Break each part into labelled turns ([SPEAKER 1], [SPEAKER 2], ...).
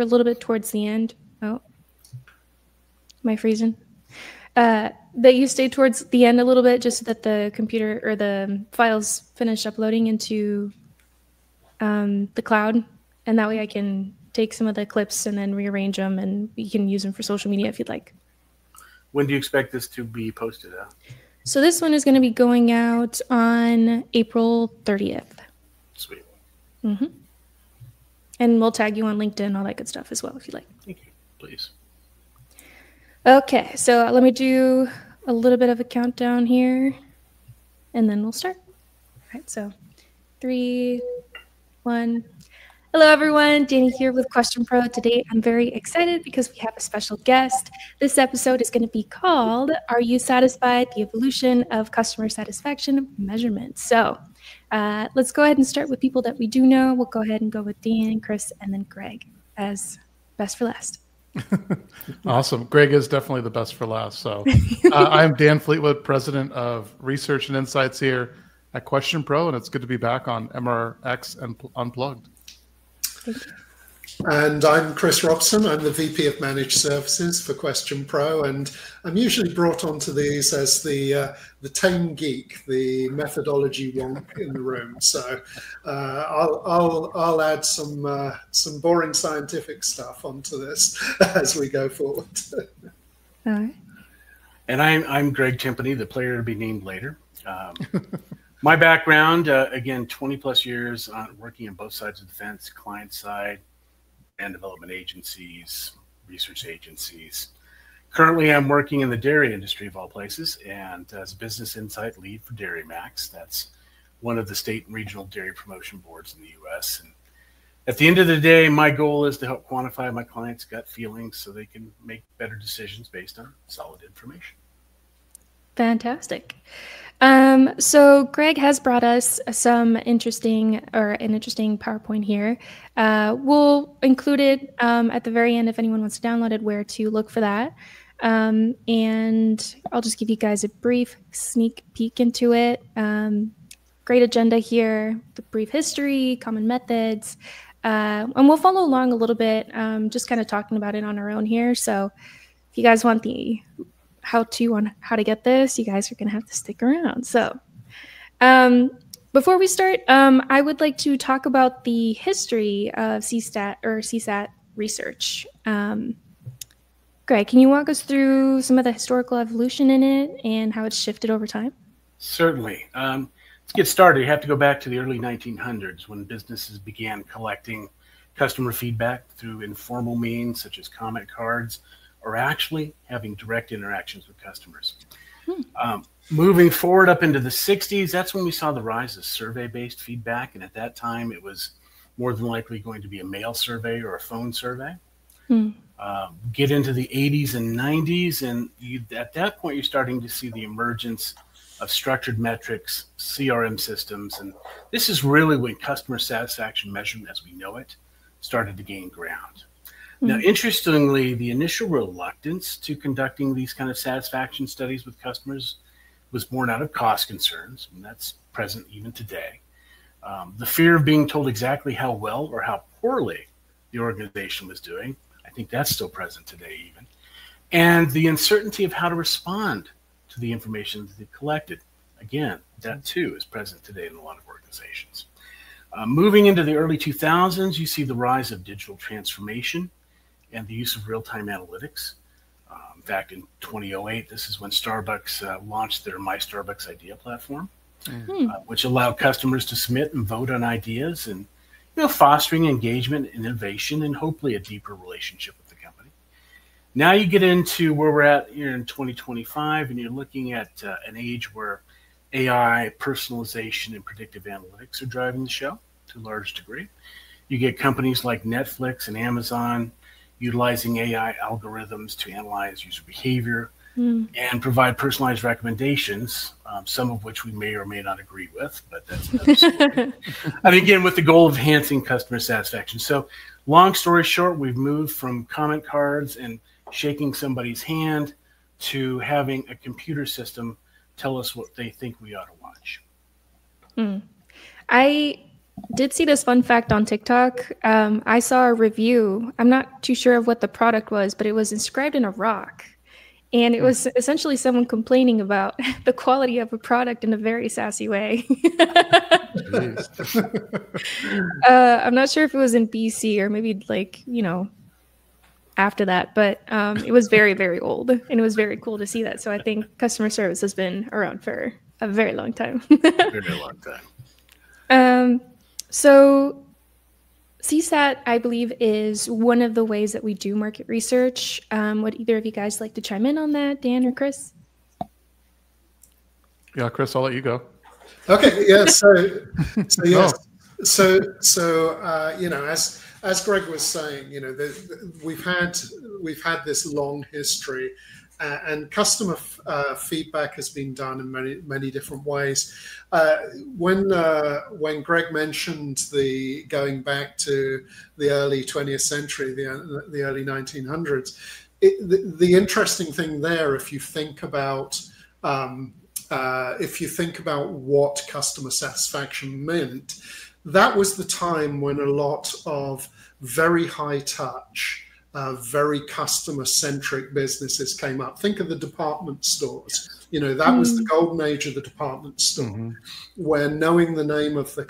[SPEAKER 1] a little bit towards the end. Oh, am I freezing? That you stay towards the end a little bit, just so that the computer or the files finish uploading into the cloud, and that way I can take some of the clips and then rearrange them, and you can use them for social media if you'd like.
[SPEAKER 2] When do you expect this to be posted out?
[SPEAKER 1] So this one is going to be going out on April 30th.
[SPEAKER 2] Sweet.
[SPEAKER 1] Mm-hmm. And we'll tag you on LinkedIn, all that good stuff as well, if you like.
[SPEAKER 2] Thank you. Please.
[SPEAKER 1] Okay, so let me do a little bit of a countdown here, and then we'll start. All right, so 3, 1. Hello, everyone. Danny here with Question Pro. Today, I'm very excited because we have a special guest. This episode is going to be called, Are You Satisfied? The Evolution of Customer Satisfaction Measurement. So let's go ahead and start with people that we do know. We'll go ahead and go with Dan, Chris, and then Greg as best for last.
[SPEAKER 3] Awesome. Greg is definitely the best for last. So I'm Dan Fleetwood, President of Research and Insights here at Question Pro, and it's good to be back on MRX and Unplugged.
[SPEAKER 4] And I'm Chris Robson. I'm the VP of Managed Services for Question Pro, and I'm usually brought onto these as the tame geek, the methodology wonk in the room. So I'll add some boring scientific stuff onto this as we go forward.
[SPEAKER 1] All right.
[SPEAKER 2] And I'm Greg Timpany, the player to be named later. My background, again, 20 plus years on working on both sides of the fence, client side, and development agencies, research agencies. Currently, I'm working in the dairy industry of all places, and as a business insight lead for Dairy Max. That's one of the state and regional dairy promotion boards in the U.S. And at the end of the day, my goal is to help quantify my clients' gut feelings so they can make better decisions based on solid information.
[SPEAKER 1] Fantastic. So Greg has brought us an interesting PowerPoint here. We'll include it at the very end if anyone wants to download it, where to look for that. And I'll just give you guys a brief sneak peek into it. Great agenda here, the brief history, common methods, and we'll follow along a little bit, just kind of talking about it on our own here. So if you guys want the how-to on how to get this, you guys are going to have to stick around. So before we start, I would like to talk about the history of CSAT research. Greg, can you walk us through some of the historical evolution in it and how it's shifted over time?
[SPEAKER 2] Certainly. Let's get started. You have to go back to the early 1900s when businesses began collecting customer feedback through informal means such as comment cards, or actually having direct interactions with customers. Moving forward up into the 60s, that's when we saw the rise of survey-based feedback. And at that time, it was more than likely going to be a mail survey or a phone survey. Get into the 80s and 90s, and at that point, you're starting to see the emergence of structured metrics, CRM systems. And this is really when customer satisfaction measurement as we know it started to gain ground. Now, interestingly, the initial reluctance to conducting these kind of satisfaction studies with customers was born out of cost concerns, and that's present even today. The fear of being told exactly how well or how poorly the organization was doing, I think that's still present today even. And the uncertainty of how to respond to the information that they collected. Again, that too is present today in a lot of organizations. Moving into the early 2000s, you see the rise of digital transformation and the use of real-time analytics. In fact, in 2008, this is when Starbucks launched their My Starbucks Idea platform, which allowed customers to submit and vote on ideas, and fostering engagement, innovation, and hopefully a deeper relationship with the company. Now you get into where we're at here in 2025, and you're looking at an age where AI, personalization, and predictive analytics are driving the show to a large degree. You get companies like Netflix and Amazon utilizing AI algorithms to analyze user behavior and provide personalized recommendations, some of which we may or may not agree with, but that's another story. And again, with the goal of enhancing customer satisfaction. So long story short, we've moved from comment cards and shaking somebody's hand to having a computer system tell us what they think we ought to watch.
[SPEAKER 1] did see this fun fact on TikTok. I saw a review. I'm not too sure of what the product was, but it was inscribed in a rock. And it was essentially someone complaining about the quality of a product in a very sassy way. I'm not sure if it was in BC or maybe like, after that, but it was very, very old, and it was very cool to see that. So I think customer service has been around for a very long time.
[SPEAKER 2] Very long time.
[SPEAKER 1] So CSAT, I believe, is one of the ways that we do market research. Would either of you guys like to chime in on that, Dan or Chris?
[SPEAKER 3] Yeah, Chris, I'll let you go.
[SPEAKER 4] Okay. Yeah. So yes. As Greg was saying, we've had this long history, and customer feedback has been done in many different ways. When Greg mentioned the going back to the early 20th century, the early 1900s, the interesting thing there, if you think about what customer satisfaction meant, that was the time when a lot of very high touch, very customer centric businesses came up. Think of the department stores. That was the golden age of the department store, where knowing the name of the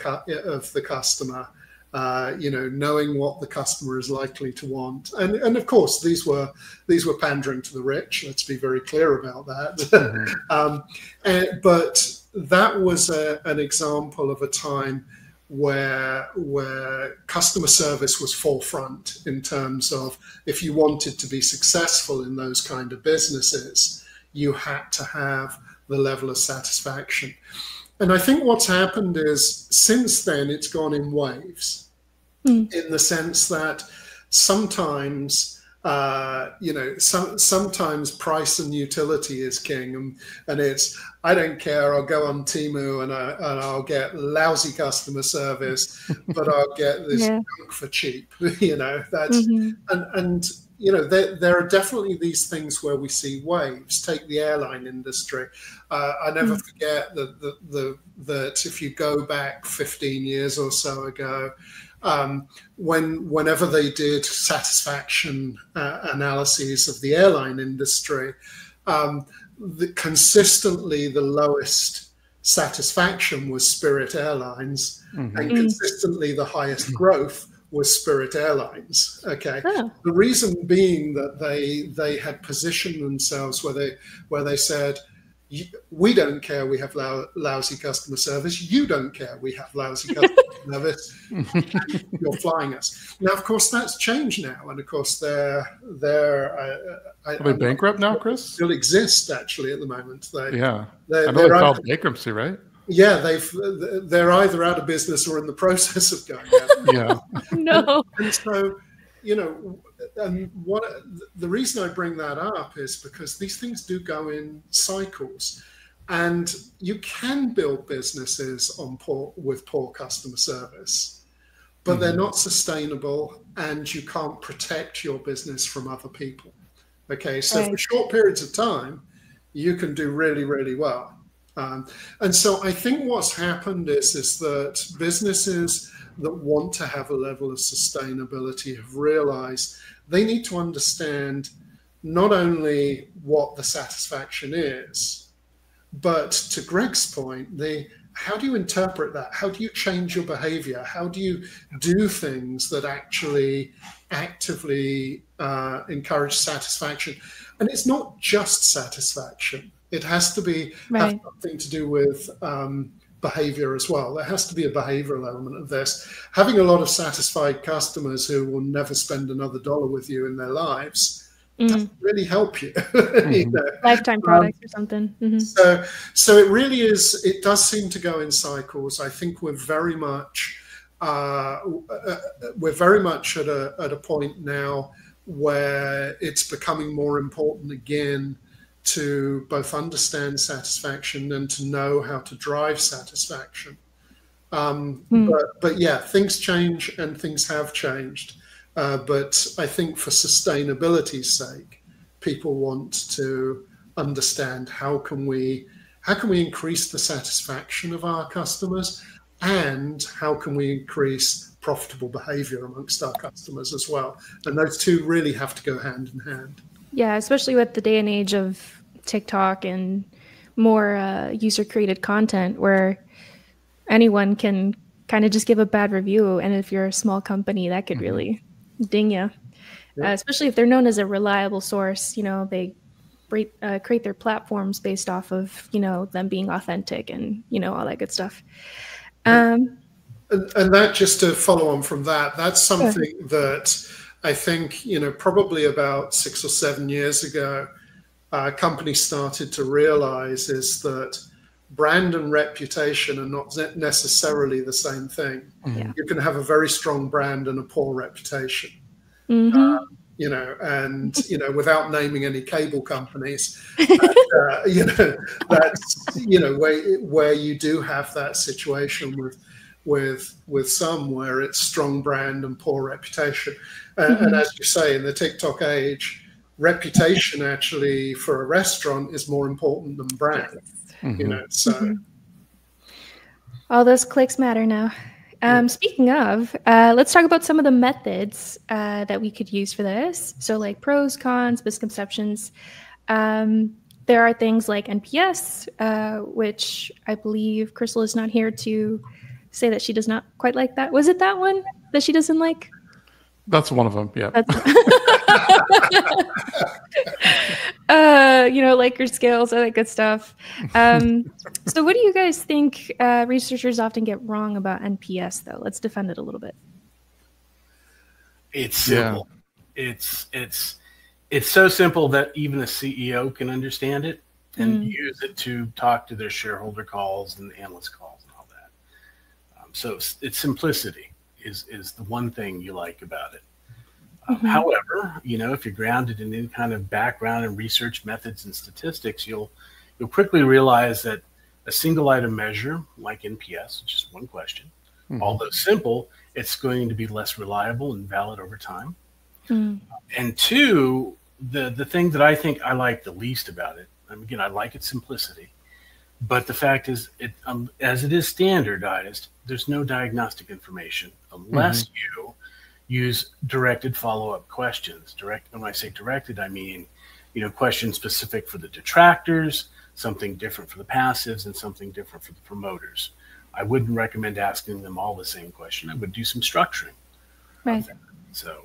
[SPEAKER 4] customer, knowing what the customer is likely to want, and of course these were pandering to the rich. Let's be very clear about that. But that was an example of a time where customer service was forefront in terms of, if you wanted to be successful in those kind of businesses, you had to have the level of satisfaction. And I think what's happened is, since then, it's gone in waves, in the sense that sometimes sometimes price and utility is king, and it's, I don't care, I'll go on Temu and I'll get lousy customer service, but I'll get this junk for cheap. That's there are definitely these things where we see waves. Take the airline industry. I never forget that if you go back 15 years or so ago, whenever they did satisfaction analyses of the airline industry, consistently the lowest satisfaction was Spirit Airlines, and consistently the highest growth was Spirit Airlines. Okay, the reason being that they had positioned themselves where they said, we don't care we have lousy customer service. You don't care we have lousy customer service. You're flying us. Now, of course, that's changed now. And of course, are
[SPEAKER 3] they bankrupt now, Chris?
[SPEAKER 4] Still exist, actually, at the moment.
[SPEAKER 3] I know they filed bankruptcy, right?
[SPEAKER 4] Yeah, they're either out of business or in the process of going out.
[SPEAKER 3] Yeah.
[SPEAKER 1] No.
[SPEAKER 4] And so, and the reason I bring that up is because these things do go in cycles, and you can build businesses with poor customer service, but they're not sustainable, and you can't protect your business from other people. Okay, so for short periods of time, you can do really, really well. And so I think what's happened is that businesses that want to have a level of sustainability have realized they need to understand not only what the satisfaction is, but to Greg's point, how do you interpret that? How do you change your behavior? How do you do things that actually actively encourage satisfaction? And it's not just satisfaction. It has to be have something to do with behavior as well. There has to be a behavioral element of this. Having a lot of satisfied customers who will never spend another dollar with you in their lives doesn't really help you.
[SPEAKER 1] Lifetime product or something.
[SPEAKER 4] So it really is. It does seem to go in cycles. I think we're very much at a point now where it's becoming more important again to both understand satisfaction and to know how to drive satisfaction. But yeah, things change and things have changed. But I think for sustainability's sake, people want to understand how can we increase the satisfaction of our customers and how can we increase profitable behavior amongst our customers as well. And those two really have to go hand in hand.
[SPEAKER 1] Yeah, especially with the day and age of TikTok and more user-created content where anyone can kind of just give a bad review. And if you're a small company, that could really ding you.
[SPEAKER 4] Yeah.
[SPEAKER 1] Especially if they're known as a reliable source. They create their platforms based off of, them being authentic and, all that good stuff.
[SPEAKER 4] And that, just to follow on from that, that's something that I think, probably about 6 or 7 years ago, companies started to realize is that brand and reputation are not necessarily the same thing. You can have a very strong brand and a poor reputation. Without naming any cable companies, that's where you do have that situation with some where it's strong brand and poor reputation. And as you say, in the TikTok age, reputation actually for a restaurant is more important than brand. So
[SPEAKER 1] all those clicks matter now. Speaking of, let's talk about some of the methods that we could use for this. So like pros, cons, misconceptions. There are things like NPS, which I believe Crystal is not here to say that she does not quite like that. Was it that one that she doesn't like?
[SPEAKER 3] That's one of them, yeah.
[SPEAKER 1] Likert scales, all that good stuff. So what do you guys think researchers often get wrong about NPS, though? Let's defend it a little bit.
[SPEAKER 2] It's simple. Yeah. It's so simple that even a CEO can understand it and use it to talk to their shareholder calls and analyst calls and all that. So it's simplicity is the one thing you like about it. However, if you're grounded in any kind of background in research methods and statistics, you'll quickly realize that a single item measure like NPS, which is one question, although simple, it's going to be less reliable and valid over time. And two, the thing that I think I like the least about it, again, I like its simplicity, but the fact is, as it is standardized, there's no diagnostic information unless you use directed follow-up questions. When I say directed, I mean, questions specific for the detractors, something different for the passives, and something different for the promoters. I wouldn't recommend asking them all the same question. I would do some structuring.
[SPEAKER 1] Right.
[SPEAKER 2] So.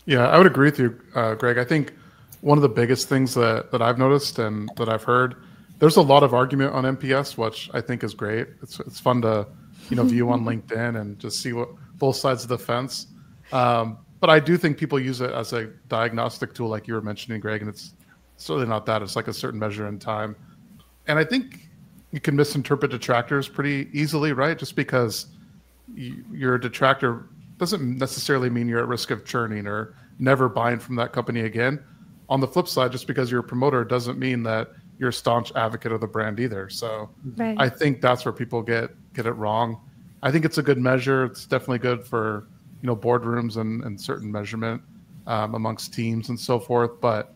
[SPEAKER 3] Yeah, I would agree with you, Greg. I think one of the biggest things that I've noticed and that I've heard, there's a lot of argument on NPS, which I think is great. It's fun to, view on LinkedIn and just see what both sides of the fence. But I do think people use it as a diagnostic tool, like you were mentioning, Greg, and it's certainly not that. It's like a certain measure in time. And I think you can misinterpret detractors pretty easily, right? Just because you're a detractor doesn't necessarily mean you're at risk of churning or never buying from that company again. On the flip side, just because you're a promoter doesn't mean that you're a staunch advocate of the brand either. So I think that's where people get it wrong. I think it's a good measure. It's definitely good for boardrooms and certain measurement amongst teams and so forth. But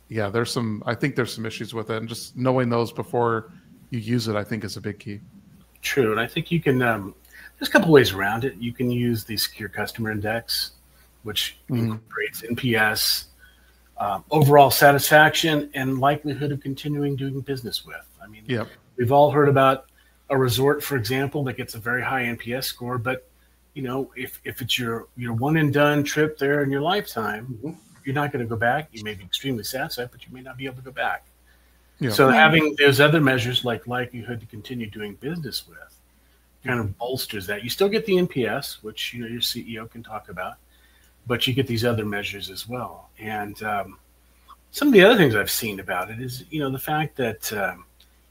[SPEAKER 3] yeah, I think there's some issues with it, and just knowing those before you use it, I think, is a big key.
[SPEAKER 2] True, and I think you can. There's a couple ways around it. You can use the Secure Customer Index, which incorporates NPS, overall satisfaction, and likelihood of continuing doing business with. I mean, we've all heard about a resort, for example, that gets a very high NPS score, but if it's your one and done trip there in your lifetime, you're not going to go back. You may be extremely satisfied, but you may not be able to go back. So having those other measures like likelihood to continue doing business with kind of bolsters that. You still get the NPS, which your CEO can talk about, but you get these other measures as well. And some of the other things I've seen about it is the fact that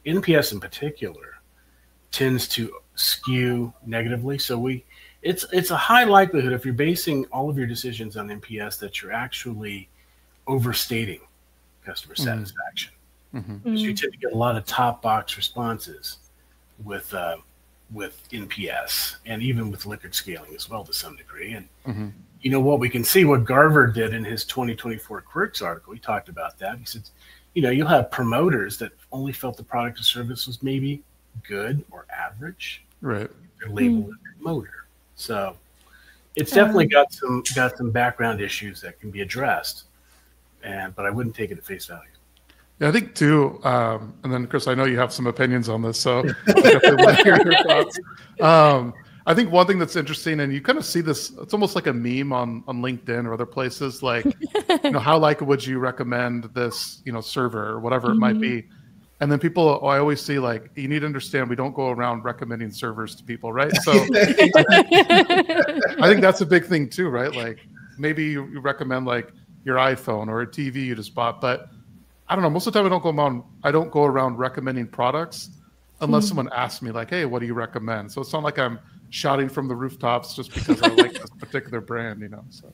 [SPEAKER 2] NPS in particular tends to skew negatively. So it's a high likelihood, if you're basing all of your decisions on NPS, that you're actually overstating customer satisfaction. Because you tend to get a lot of top box responses with NPS, and even with Likert scaling as well to some degree. And what we can see, what Garver did in his 2024 Quirks article, he talked about that. He said, you'll have promoters that only felt the product or service was maybe good or average.
[SPEAKER 3] Right.
[SPEAKER 2] They're labeled a promoter. So it's definitely got some background issues that can be addressed, but I wouldn't take it at face value.
[SPEAKER 3] Yeah, I think too, and then Chris, I know you have some opinions on this, so I definitely want to hear your thoughts. I think one thing that's interesting, and you kind of see this, it's almost like a meme on LinkedIn or other places, like, how would you recommend this, server or whatever it might be? And then people, I always see, like, you need to understand, we don't go around recommending servers to people, right? So I think that's a big thing too, right? Like, maybe you recommend like your iPhone or a TV you just bought, but I don't know. Most of the time, I don't go around recommending products unless someone asks me, like, "Hey, what do you recommend?" So it's not like I'm shouting from the rooftops just because I like this particular brand, So,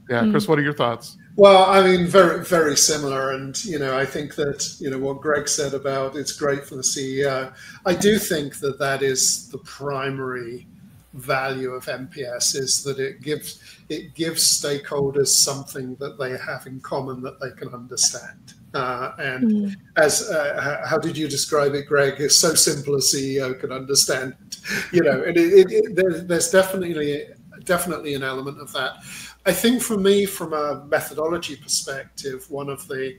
[SPEAKER 3] yeah, Chris, what are your thoughts?
[SPEAKER 4] Well, I mean, very, very similar. And, I think that, what Greg said about it's great for the CEO, I do think that is the primary value of NPS, is that it gives stakeholders something that they have in common that they can understand. And as how did you describe it, Greg? It's so simple a CEO can understand it, and there's definitely an element of that. I think for me, from a methodology perspective, one of the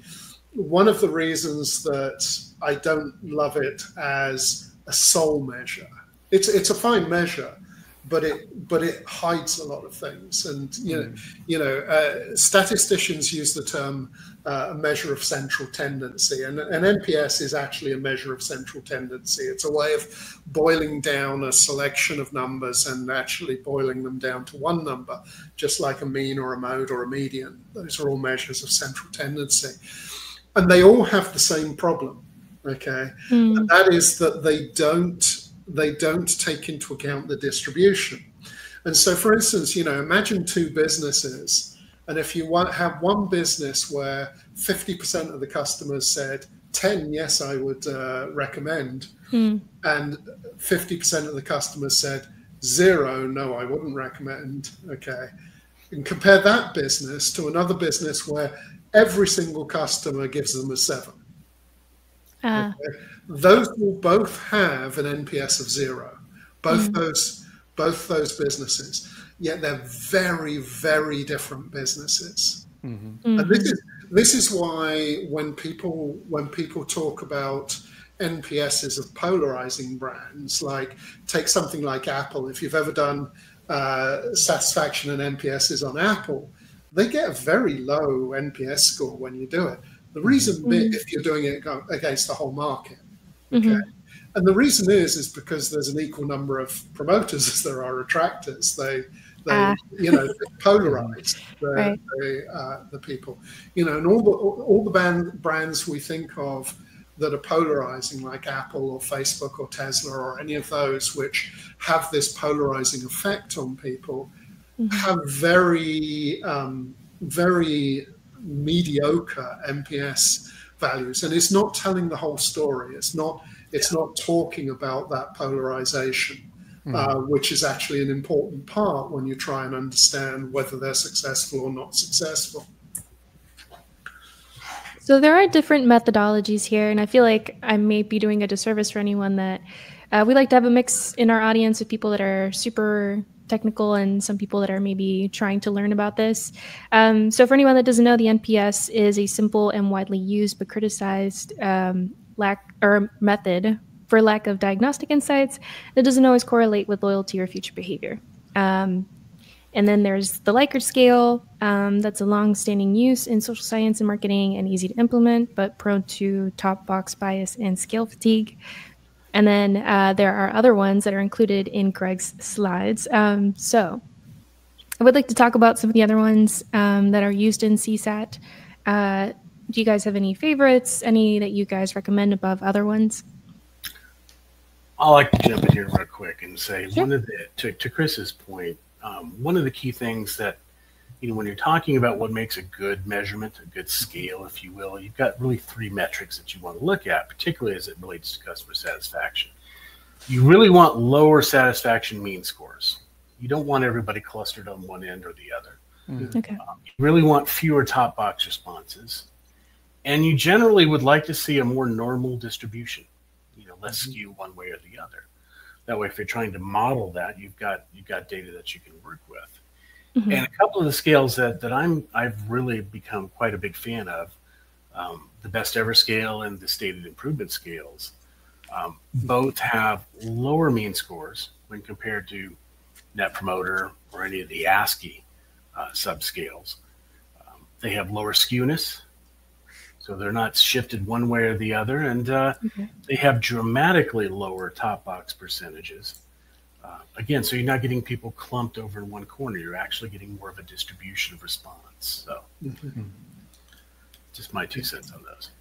[SPEAKER 4] reasons that I don't love it as a sole measure, it's a fine measure, but it hides a lot of things. And statisticians use the term a measure of central tendency, and NPS is actually a measure of central tendency. It's a way of boiling down a selection of numbers and actually boiling them down to one number, just like a mean or a mode or a median. Those are all measures of central tendency, and they all have the same problem. Okay, and that is that they don't take into account the distribution. And so, for instance, imagine two businesses, and if you have one business where 50% of the customers said 10, yes, I would recommend, and 50% of the customers said 0, no, I wouldn't recommend. Okay, and compare that business to another business where every single customer gives them a 7. Okay? Those will both have an NPS of 0. Both those businesses, yet they're very, very different businesses. And this is why when people talk about NPSs of polarizing brands, like take something like Apple. If you've ever done satisfaction and NPSs on Apple, they get a very low NPS score when you do it. The reason, if you're doing it against the whole market, okay. And the reason is because there's an equal number of promoters as there are attractors. They polarize the people. And all the brands we think of that are polarizing, like Apple or Facebook or Tesla or any of those which have this polarizing effect on people, have very, very mediocre NPS values. And it's not telling the whole story. It's not talking about that polarization, which is actually an important part when you try and understand whether they're successful or not successful.
[SPEAKER 1] So there are different methodologies here, and I feel like I may be doing a disservice for anyone that we like to have a mix in our audience of people that are super technical and some people that are maybe trying to learn about this. So for anyone that doesn't know, the NPS is a simple and widely used but criticized method for lack of diagnostic insights that doesn't always correlate with loyalty or future behavior. And then there's the Likert scale. That's a long-standing use in social science and marketing and easy to implement, but prone to top box bias and scale fatigue. And then there are other ones that are included in Greg's slides. So I would like to talk about some of the other ones that are used in CSAT. Do you guys have any favorites? Any that you guys recommend above other ones?
[SPEAKER 2] I like to jump in here real quick and say, to Chris's point, one of the key things that, when you're talking about what makes a good measurement, a good scale, if you will, you've got really 3 metrics that you want to look at, particularly as it relates to customer satisfaction. You really want lower satisfaction mean scores. You don't want everybody clustered on one end or the other.
[SPEAKER 1] Okay.
[SPEAKER 2] You really want fewer top box responses. And you generally would like to see a more normal distribution, less skew one way or the other. That way, if you're trying to model that, you've got data that you can work with.
[SPEAKER 1] Mm-hmm.
[SPEAKER 2] And a couple of the scales that I've really become quite a big fan of, the best ever scale and the stated improvement scales, both have lower mean scores when compared to Net Promoter or any of the ASCII subscales. They have lower skewness, so they're not shifted one way or the other, and they have dramatically lower top box percentages. Again, so you're not getting people clumped over in one corner. You're actually getting more of a distribution of response. So just my 2 cents on those.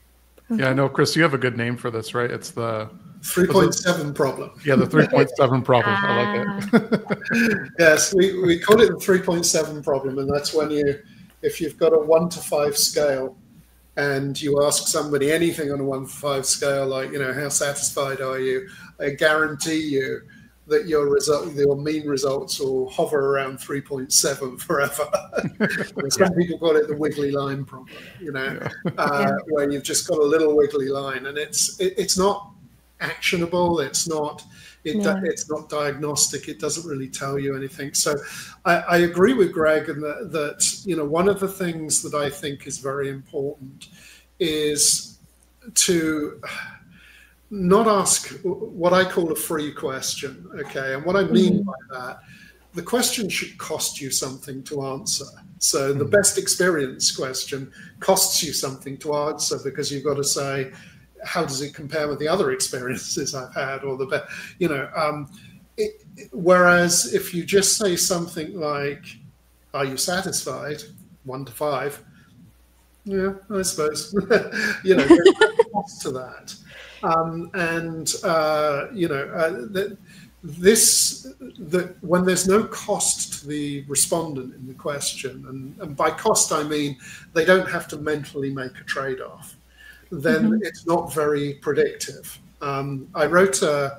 [SPEAKER 3] Yeah, I know, Chris, you have a good name for this, right? It's the
[SPEAKER 4] 3.7 problem.
[SPEAKER 3] Yeah, the 3.7 problem. I like it.
[SPEAKER 4] Yes, we call it the 3.7 problem, and that's when if you've got a 1 to 5 scale and you ask somebody anything on a 1 to 5 scale, like, how satisfied are you? I guarantee you that your mean results will hover around 3.7 forever. Some people call it the wiggly line problem, where you've just got a little wiggly line, and it's not actionable. It's not diagnostic. It doesn't really tell you anything. So I agree with Greg in that one of the things that I think is very important is to not ask what I call a free question, okay? And what I mean by that, the question should cost you something to answer. So the best experience question costs you something to answer, because you've got to say, how does it compare with the other experiences I've had, or whereas if you just say something like, are you satisfied? 1 to 5. Yeah, I suppose. There's a cost to that. When there's no cost to the respondent in the question, and by cost I mean they don't have to mentally make a trade-off, then it's not very predictive. I wrote an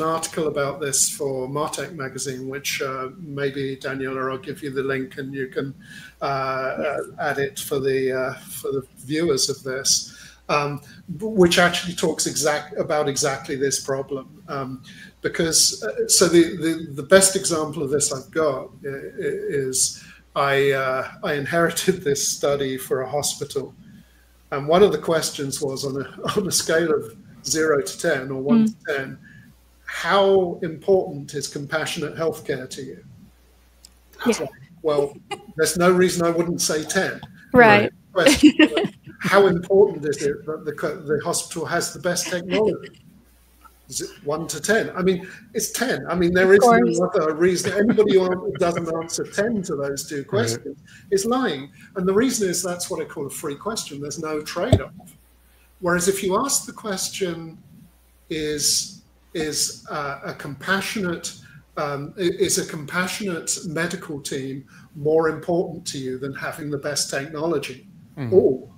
[SPEAKER 4] article about this for Martech magazine, which maybe Daniela, I'll give you the link and you can add it for the viewers of this. Which actually talks about exactly this problem, because the best example of this I've got is I inherited this study for a hospital, and one of the questions was on a scale of 0 to 10 or 1 to 10, how important is compassionate healthcare to you? Yeah. Well, there's no reason I wouldn't say 10.
[SPEAKER 1] Right.
[SPEAKER 4] Question. How important is it that the hospital has the best technology? Is it 1 to 10? I mean, it's 10. I mean, there is no other reason. Anybody who doesn't answer 10 to those 2 questions is lying. And the reason is that's what I call a free question. There's no trade-off. Whereas if you ask the question, is a compassionate medical team more important to you than having the best technology? Oh,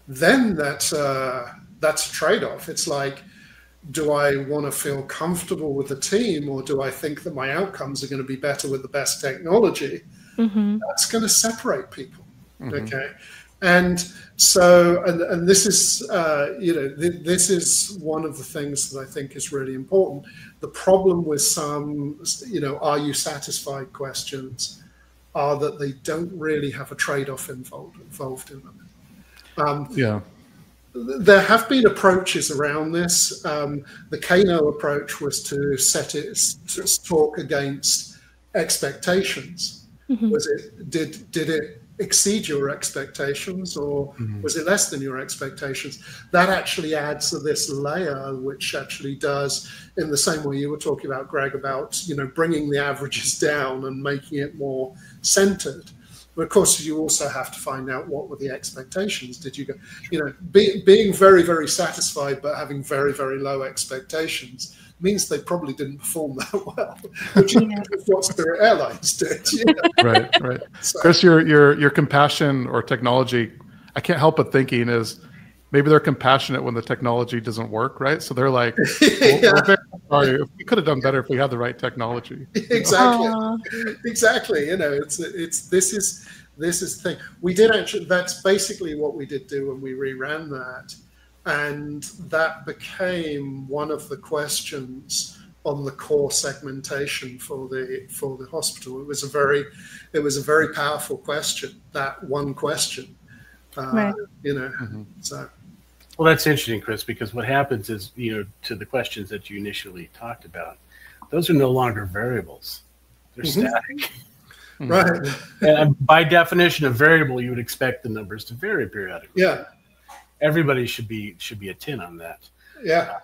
[SPEAKER 4] then that's a trade-off. It's like, do I want to feel comfortable with the team, or do I think that my outcomes are going to be better with the best technology? That's going to separate people. Okay. And so, and this is, this is one of the things that I think is really important. The problem with some, are you satisfied questions are that they don't really have a trade-off involved in them. There have been approaches around this. The Kano approach was to to talk against expectations. Did it exceed your expectations, or was it less than your expectations? That actually adds to this layer, which actually does, in the same way you were talking about, Greg, about bringing the averages down and making it more centered. But of course, you also have to find out what were the expectations. Did you go, being very, very satisfied but having very, very low expectations means they probably didn't perform that well, which is what Spirit Airlines did.
[SPEAKER 3] Right. So, Chris, your compassion or technology, I can't help but thinking is maybe they're compassionate when the technology doesn't work, right? So they're like, we're very sorry. We could have done better if we had the right technology.
[SPEAKER 4] Exactly. Exactly. This is the thing. We did actually, that's basically what we did do when we reran that. And that became one of the questions on the core segmentation for the hospital. It was a very powerful question. That one question,
[SPEAKER 1] Right.
[SPEAKER 4] So.
[SPEAKER 2] Well, that's interesting, Chris, because what happens is, to the questions that you initially talked about, those are no longer variables. They're static.
[SPEAKER 4] Right.
[SPEAKER 2] And by definition, a variable, you would expect the numbers to vary periodically.
[SPEAKER 4] Yeah.
[SPEAKER 2] Everybody should be a 10 on that.
[SPEAKER 4] Yeah.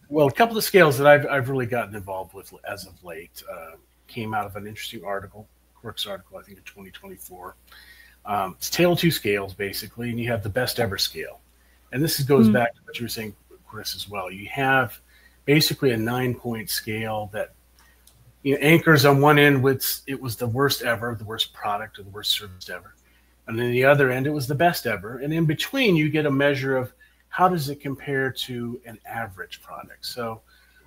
[SPEAKER 2] Well, a couple of scales that I've really gotten involved with as of late came out of an interesting article, Quirk's article, I think in 2024. It's Tale of Two Scales, basically, and you have the best ever scale. And this goes back to what you were saying, Chris, as well. You have basically a 9-point scale that anchors on one end with it was the worst ever, the worst product, or the worst service ever. And then the other end, it was the best ever. And in between, you get a measure of how does it compare to an average product. So,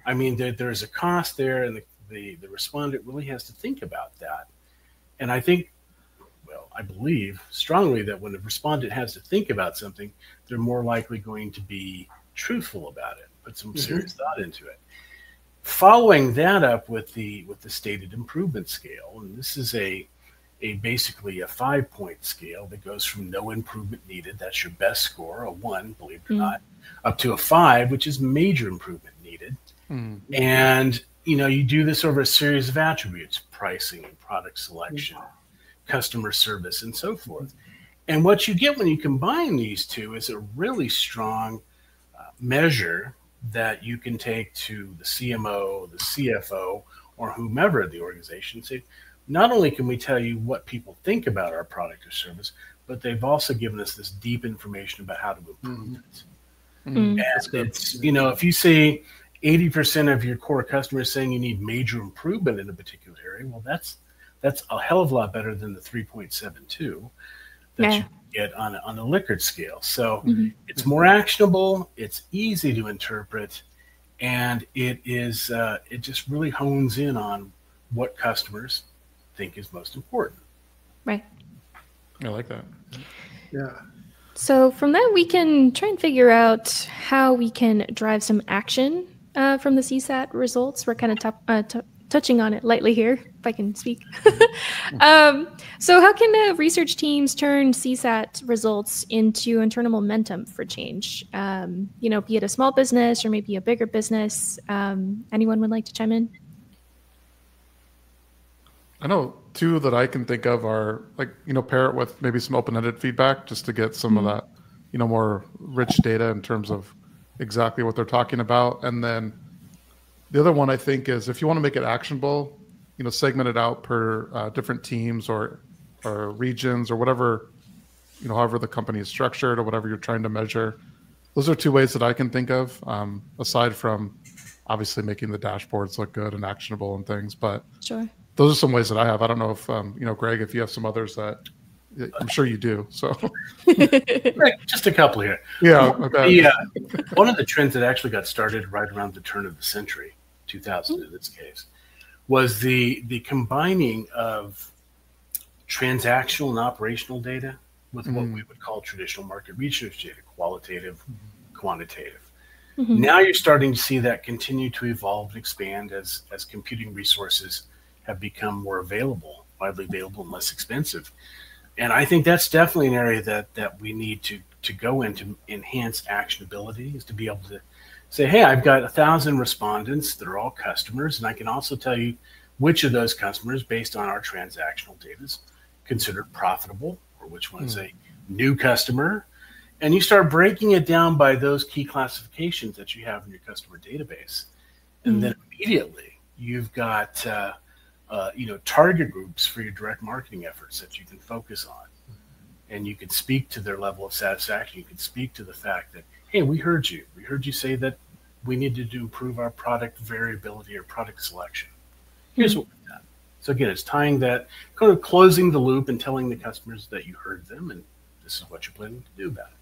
[SPEAKER 2] I mean, there's a cost there, and the respondent really has to think about that. And I think, well, I believe strongly that when a respondent has to think about something, they're more likely going to be truthful about it, put some serious thought into it. Following that up with the stated improvement scale, and this is basically a 5-point scale that goes from no improvement needed, that's your best score, a 1, believe it or not, up to a 5, which is major improvement needed. And you do this over a series of attributes: pricing, product selection, customer service, and so forth. And what you get when you combine these two is a really strong measure that you can take to the CMO, the CFO, or whomever at the organization and say, not only can we tell you what people think about our product or service, but they've also given us this deep information about how to improve it. And it's, if you say 80% of your core customers saying you need major improvement in a particular area, well, that's a hell of a lot better than the 3.72 that you get on a Likert scale. So it's more actionable, it's easy to interpret, and it just really hones in on what customers think is most important.
[SPEAKER 1] Right.
[SPEAKER 3] I like that.
[SPEAKER 4] Yeah.
[SPEAKER 1] So from that, we can try and figure out how we can drive some action from the CSAT results. We're kind of touching on it lightly here, if I can speak. So how can research teams turn CSAT results into internal momentum for change? Be it a small business or maybe a bigger business. Anyone would like to chime in?
[SPEAKER 3] I know two that I can think of are pair it with maybe some open-ended feedback just to get some of that, more rich data in terms of exactly what they're talking about. And then the other one I think is if you want to make it actionable, segment it out per different teams or regions or whatever, however the company is structured or whatever you're trying to measure. Those are two ways that I can think of, aside from obviously making the dashboards look good and actionable and things. But
[SPEAKER 1] Sure.
[SPEAKER 3] Those are some ways that I have. I don't know if, Greg, if you have some others that I'm sure you do. So
[SPEAKER 2] just a couple here.
[SPEAKER 3] Yeah. Okay.
[SPEAKER 2] One of the trends that actually got started right around the turn of the century, 2000 in this case, was the combining of transactional and operational data with what we would call traditional market research data, qualitative, quantitative. Now you're starting to see that continue to evolve and expand as computing resources have become more available, widely available, and less expensive. And I think that's definitely an area that we need to go into enhance actionability, is to be able to say, hey, I've got 1,000 respondents that are all customers, and I can also tell you which of those customers, based on our transactional data, is considered profitable, or which one is a new customer. And you start breaking it down by those key classifications that you have in your customer database. And then immediately you've got target groups for your direct marketing efforts that you can focus on. And you can speak to their level of satisfaction. You can speak to the fact that, hey, we heard you. We heard you say that we needed to improve our product variability or product selection. Here's what we've done. So again, it's tying that, kind of closing the loop and telling the customers that you heard them and this is what you're planning to do about it.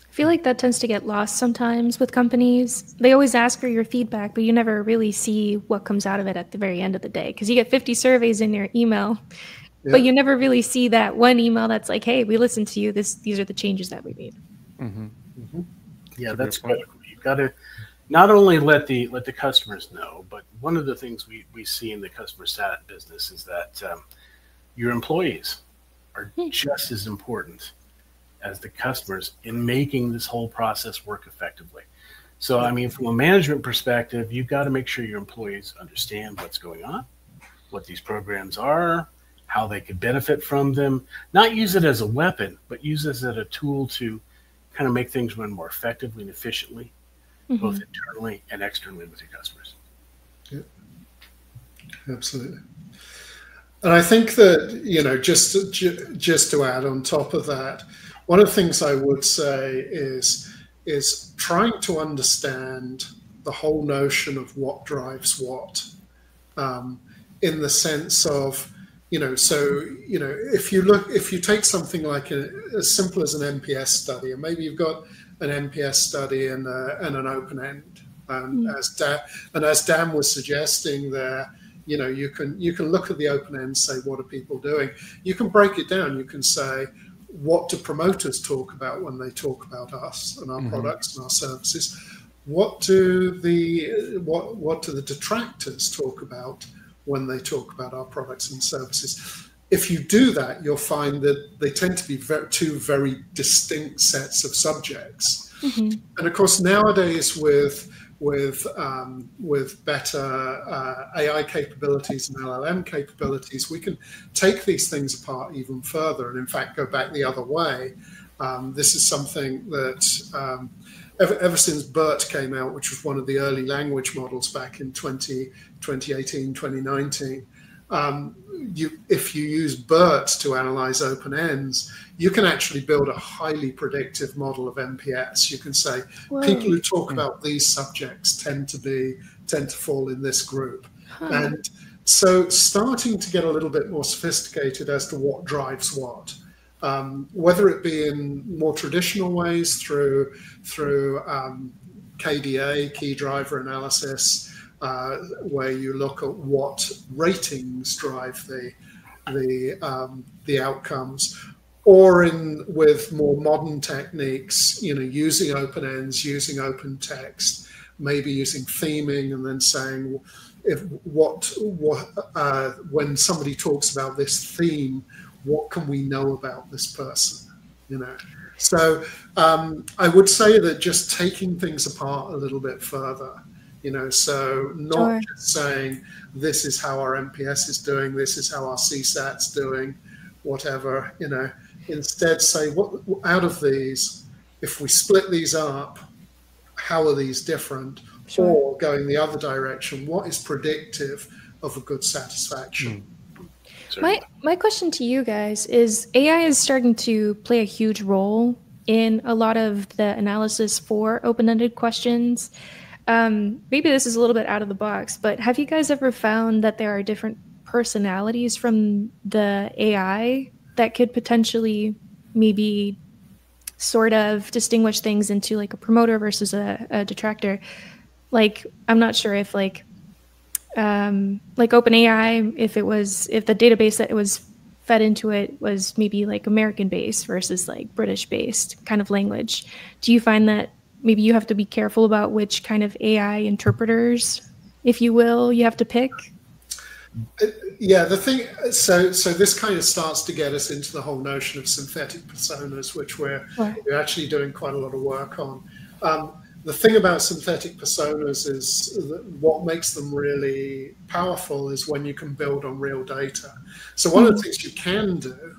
[SPEAKER 1] I feel like that tends to get lost sometimes with companies. They always ask for your feedback, but you never really see what comes out of it at the very end of the day, because you get 50 surveys in your email, but you never really see that one email that's like, hey, we listened to you. These are the changes that we made.
[SPEAKER 2] Yeah, that's critical. You've got to not only let the customers know, but one of the things we see in the customer sat business is that your employees are just as important as the customers in making this whole process work effectively. So, I mean, from a management perspective, you've got to make sure your employees understand what's going on, what these programs are, how they could benefit from them, not use it as a weapon, but use it as a tool to kind of make things run more effectively and efficiently, both internally and externally with your customers.
[SPEAKER 4] Yeah, absolutely. And I think that, you know, just to add on top of that, one of the things I would say is trying to understand the whole notion of what drives what, in the sense of, you know, so, you know, if you take something like as simple as an NPS study, and maybe you've got an NPS study and an open end, as Dan was suggesting there, you know, you can look at the open end and say, what are people doing? You can break it down. You can say, what do promoters talk about when they talk about us and our products and our services? What do the detractors talk about when they talk about our products and services? If you do that, you'll find that they tend to be two very distinct sets of subjects. And of course, nowadays with better AI capabilities and LLM capabilities, we can take these things apart even further, and in fact go back the other way. This is something that ever since BERT came out, which was one of the early language models back in 2018, 2019, if you use BERT to analyze open ends, you can actually build a highly predictive model of NPS. You can say, people who talk about these subjects tend to fall in this group. And so starting to get a little bit more sophisticated as to what drives what, whether it be in more traditional ways through KDA, key driver analysis, where you look at what ratings drive the outcomes, or with more modern techniques, you know, using open ends, using open text, maybe using theming, and then saying, when somebody talks about this theme, what can we know about this person? You know, so I would say that just taking things apart a little bit further. You know, so not just saying this is how our NPS is doing, this is how our CSAT's doing, whatever, you know, instead say, what out of these, if we split these up, how are these different? Or going the other direction, what is predictive of a good satisfaction?
[SPEAKER 1] My question to you guys is, AI is starting to play a huge role in a lot of the analysis for open-ended questions. Maybe this is a little bit out of the box, but have you guys ever found that there are different personalities from the AI that could potentially maybe sort of distinguish things into like a promoter versus a detractor? Like, I'm not sure if like OpenAI, if the database that it was fed into it was maybe like American based versus like British based kind of language. Do you find that maybe you have to be careful about which kind of AI interpreters, if you will, you have to pick?
[SPEAKER 4] Yeah, the thing, so this kind of starts to get us into the whole notion of synthetic personas, which we're actually doing quite a lot of work on. The thing about synthetic personas is that what makes them really powerful is when you can build on real data. So one of the things you can do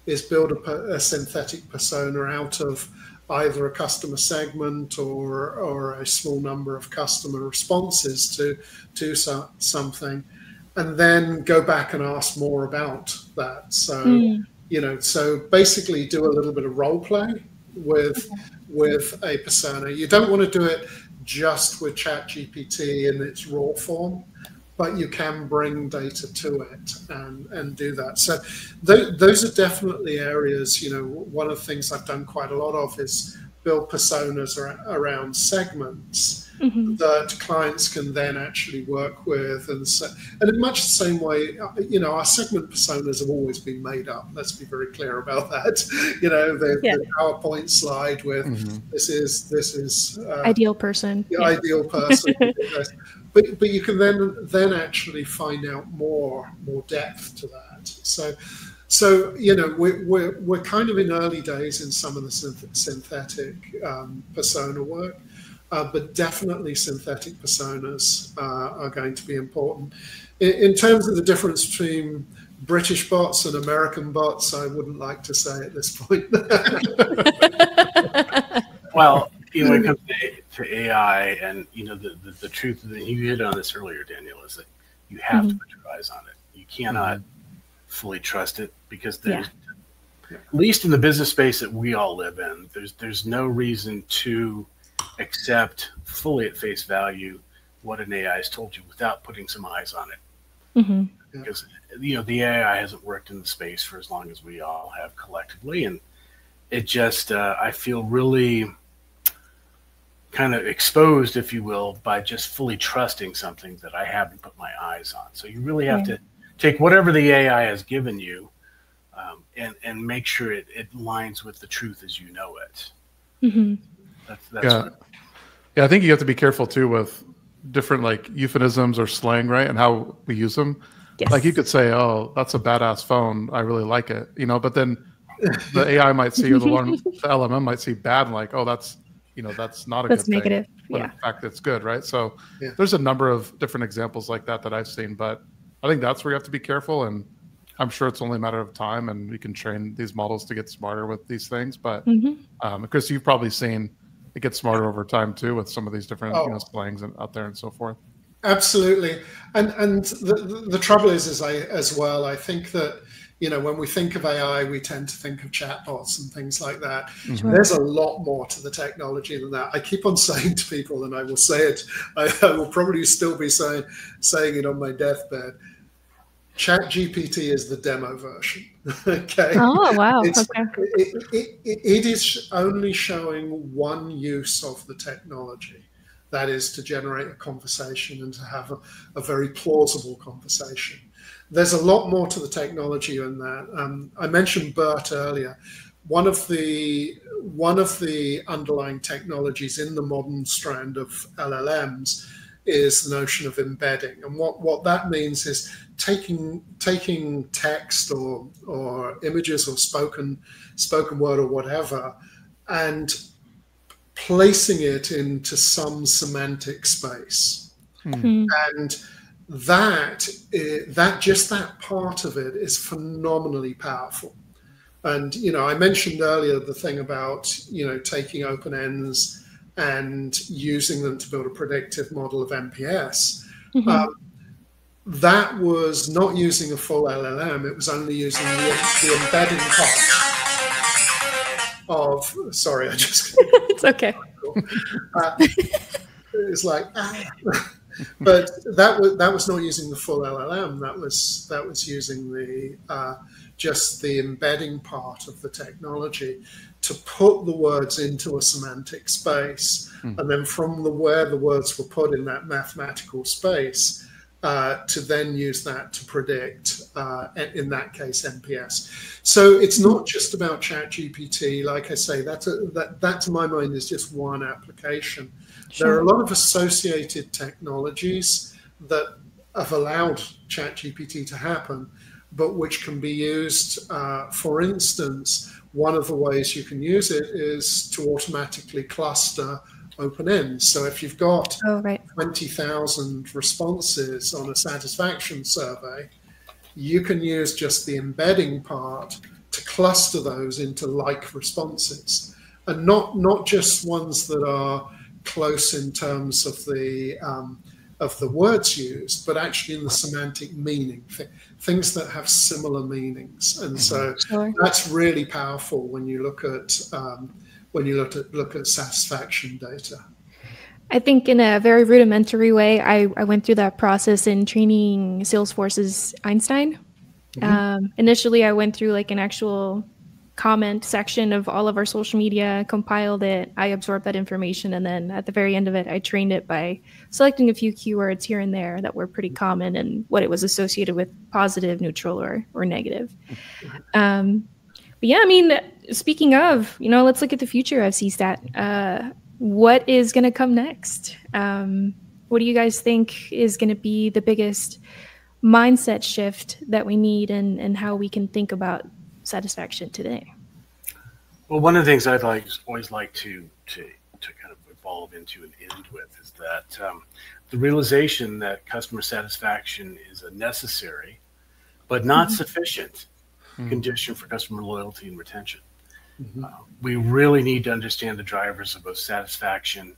[SPEAKER 4] is build a synthetic persona out of either a customer segment or a small number of customer responses to something, and then go back and ask more about that. So, you know, so basically do a little bit of role play with a persona. You don't want to do it just with ChatGPT in its raw form, but you can bring data to it and do that. So those are definitely areas, you know, one of the things I've done quite a lot of is personas around segments that clients can then actually work with. And so, and in much the same way, you know, our segment personas have always been made up. Let's be very clear about that. You know, the PowerPoint slide with this is
[SPEAKER 1] ideal person.
[SPEAKER 4] The ideal person. But you can then actually find out more depth to that. So you know, we're kind of in early days in some of the synthetic persona work, but definitely synthetic personas are going to be important. In terms of the difference between British bots and American bots, I wouldn't like to say at this point.
[SPEAKER 2] Well, you know, when it comes to AI, and you know, the truth that you hit on this earlier, Daniel, is that you have to put your eyes on it. You cannot fully trust it, because there's, at least in the business space that we all live in, there's no reason to accept fully at face value what an AI has told you without putting some eyes on it. Because you know, the AI hasn't worked in the space for as long as we all have collectively, and it just I feel really kind of exposed, if you will, by just fully trusting something that I haven't put my eyes on. So you really have to take whatever the AI has given you and make sure it aligns with the truth as you know it. That's
[SPEAKER 3] I think you have to be careful too with different like euphemisms or slang, right? And how we use them. Yes. Like you could say, oh, that's a badass phone, I really like it, you know, but then the AI might see, or the LMM might see bad and like, oh, that's, you know, that's not a good thing.
[SPEAKER 1] Negative.
[SPEAKER 3] But in fact, it's good, right? So there's a number of different examples like that I've seen, but I think that's where you have to be careful. And I'm sure it's only a matter of time, and we can train these models to get smarter with these things. But Chris, you've probably seen it get smarter over time too, with some of these different you know, slangs out there and so forth. Absolutely.
[SPEAKER 4] And the trouble is as well, I think that, you know, when we think of AI, we tend to think of chatbots and things like that. There's a lot more to the technology than that. I keep on saying to people, and I will say it, I will probably still be saying it on my deathbed, ChatGPT is the demo version. Okay.
[SPEAKER 1] Oh, wow.
[SPEAKER 4] It is only showing one use of the technology. That is to generate a conversation and to have a very plausible conversation. There's a lot more to the technology than that. I mentioned BERT earlier. One of the underlying technologies in the modern strand of LLMs is the notion of embedding. And what that means is taking text or images or spoken word or whatever, and placing it into some semantic space. And that part of it is phenomenally powerful. And, you know, I mentioned earlier the thing about, you know, taking open ends and using them to build a predictive model of NPS. That was not using a full LLM. It was only using the embedding part of, sorry, I just...
[SPEAKER 1] It's okay.
[SPEAKER 4] It's like, but that was not using the full LLM. That was using the just the embedding part of the technology to put the words into a semantic space, and then from where the words were put in that mathematical space, to then use that to predict, in that case, NPS. So it's not just about ChatGPT. Like I say, that to my mind is just one application. Sure. There are a lot of associated technologies that have allowed ChatGPT to happen, but which can be used, for instance, one of the ways you can use it is to automatically cluster open ends. So if you've got 20,000 responses on a satisfaction survey, you can use just the embedding part to cluster those into like responses, and not just ones that are close in terms of the words used, but actually in the semantic meaning, things that have similar meanings. And so that's really powerful when you look at satisfaction data.
[SPEAKER 1] I think in a very rudimentary way, I went through that process in training Salesforce's Einstein. Initially, I went through like an actual comment section of all of our social media, compiled it, I absorbed that information, and then at the very end of it, I trained it by selecting a few keywords here and there that were pretty common and what it was associated with, positive, neutral, or negative. But yeah, I mean, speaking of, let's look at the future of CSAT. What is going to come next? What do you guys think is going to be the biggest mindset shift that we need and how we can think about satisfaction today?
[SPEAKER 2] Well, one of the things I'd always like to kind of evolve into and end with is that the realization that customer satisfaction is a necessary but not sufficient condition for customer loyalty and retention. We really need to understand the drivers of both satisfaction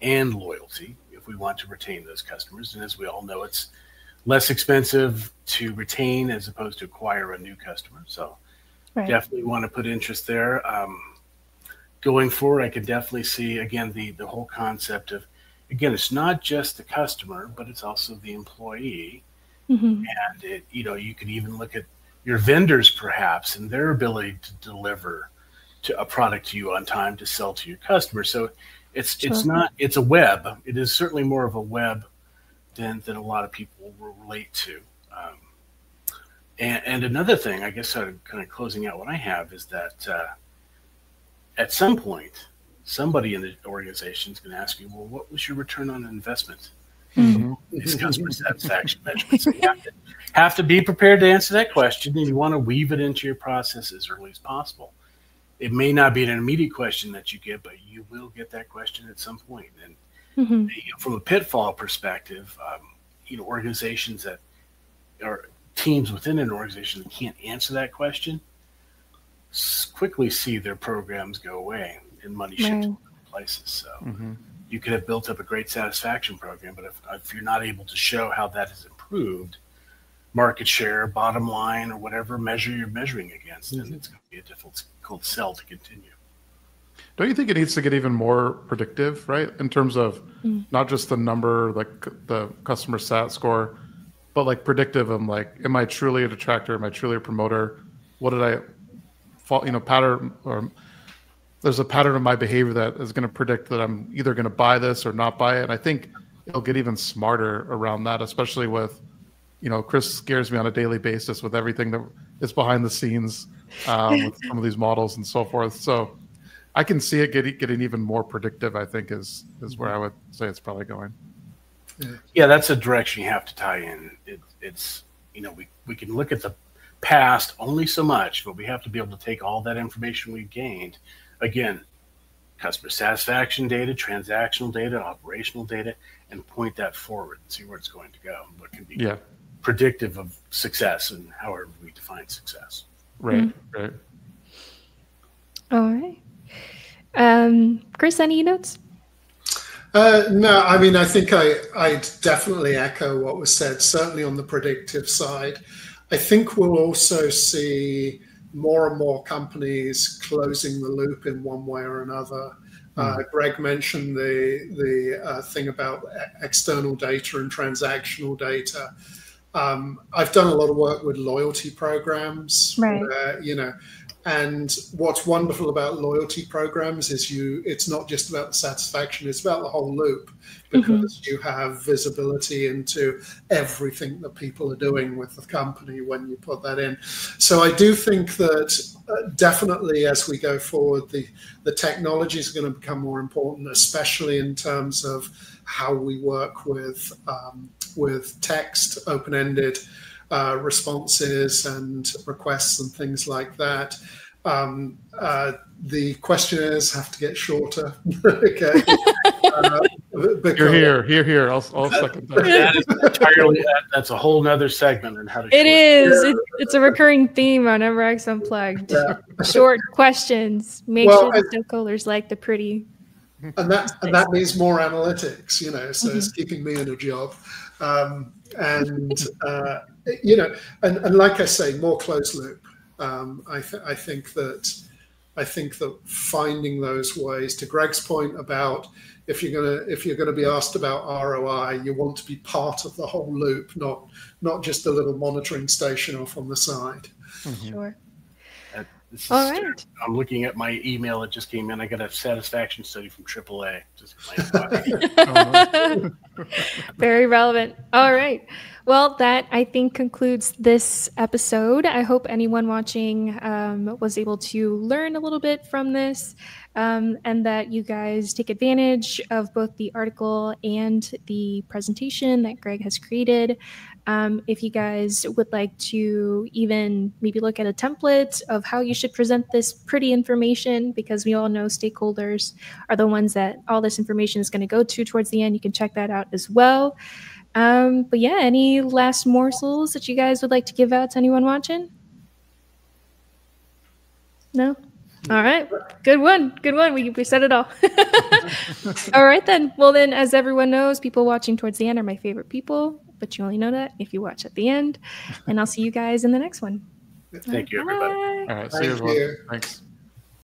[SPEAKER 2] and loyalty if we want to retain those customers. And as we all know, it's less expensive to retain as opposed to acquire a new customer. So definitely want to put interest there. Going forward, I could definitely see, again, the whole concept of, again, it's not just the customer, but it's also the employee. And you could even look at your vendors perhaps and their ability to deliver to a product to you on time to sell to your customers. So it's a web. It is certainly more of a web than a lot of people will relate to. And another thing, I guess, kind of closing out what I have is that at some point, somebody in the organization is going to ask you, well, what was your return on investment? These customer satisfaction measurements. So you have to be prepared to answer that question, and you want to weave it into your process as early as possible. It may not be an immediate question that you get, but you will get that question at some point. And from a pitfall perspective, organizations that or teams within an organization that can't answer that question quickly see their programs go away and money shift to other places. So you could have built up a great satisfaction program, but if you're not able to show how that has improved market share, bottom line, or whatever measure you're measuring against, then it's going to be a difficult sell to continue.
[SPEAKER 3] Don't you think it needs to get even more predictive, right? In terms of not just the number, like the customer sat score, but like predictive of like, am I truly a detractor? Am I truly a promoter? What did I pattern, or there's a pattern of my behavior that is going to predict that I'm either going to buy this or not buy it. And I think it'll get even smarter around that, especially with, Chris scares me on a daily basis with everything that is behind the scenes with some of these models and so forth. So I can see it getting even more predictive, I think is where I would say it's probably going.
[SPEAKER 2] Yeah, that's a direction you have to tie in. It's we can look at the past only so much, but we have to be able to take all that information we've gained, again, customer satisfaction data, transactional data, operational data, and point that forward and see where it's going to go, what can be predictive of success and however we define success.
[SPEAKER 3] Right.
[SPEAKER 1] All right. Chris, any notes?
[SPEAKER 4] No, I mean, I think I'd definitely echo what was said, certainly on the predictive side. I think we'll also see more and more companies closing the loop in one way or another. Greg mentioned the thing about external data and transactional data. I've done a lot of work with loyalty programs, and what's wonderful about loyalty programs is it's not just about the satisfaction, it's about the whole loop, because you have visibility into everything that people are doing with the company when you put that in. So I do think that definitely as we go forward, the technology is going to become more important, especially in terms of how we work with text, open-ended responses and requests and things like that. The questionnaires have to get shorter. Okay.
[SPEAKER 3] Here. I'll second that.
[SPEAKER 2] That is entirely, that's a whole nother segment on how to.
[SPEAKER 1] It is. It's a recurring theme on MRX Unplugged. Short questions. Make sure the stakeholders like the pretty.
[SPEAKER 4] And that means more analytics, so it's keeping me in a job. And like I say, more closed loop. I think that finding those ways, to Greg's point about if you're gonna be asked about ROI, you want to be part of the whole loop, not just a little monitoring station off on the side.
[SPEAKER 1] Sure.
[SPEAKER 2] This is
[SPEAKER 1] All right.
[SPEAKER 2] I'm looking at my email that just came in. I got a satisfaction study from AAA. Just
[SPEAKER 1] Very relevant. All right. Well, that I think concludes this episode. I hope anyone watching was able to learn a little bit from this, and that you guys take advantage of both the article and the presentation that Greg has created. If you guys would like to even maybe look at a template of how you should present this pretty information, because we all know stakeholders are the ones that all this information is going to go to towards the end, you can check that out as well. But yeah, any last morsels that you guys would like to give out to anyone watching? No? All right. Good one. Good one. We said it all. All right, then. Well, then, as everyone knows, people watching towards the end are my favorite people, but you only know that if you watch at the end. And I'll see you guys in the next one.
[SPEAKER 2] Thank you, everybody.
[SPEAKER 3] All right. See you, everyone. Thanks.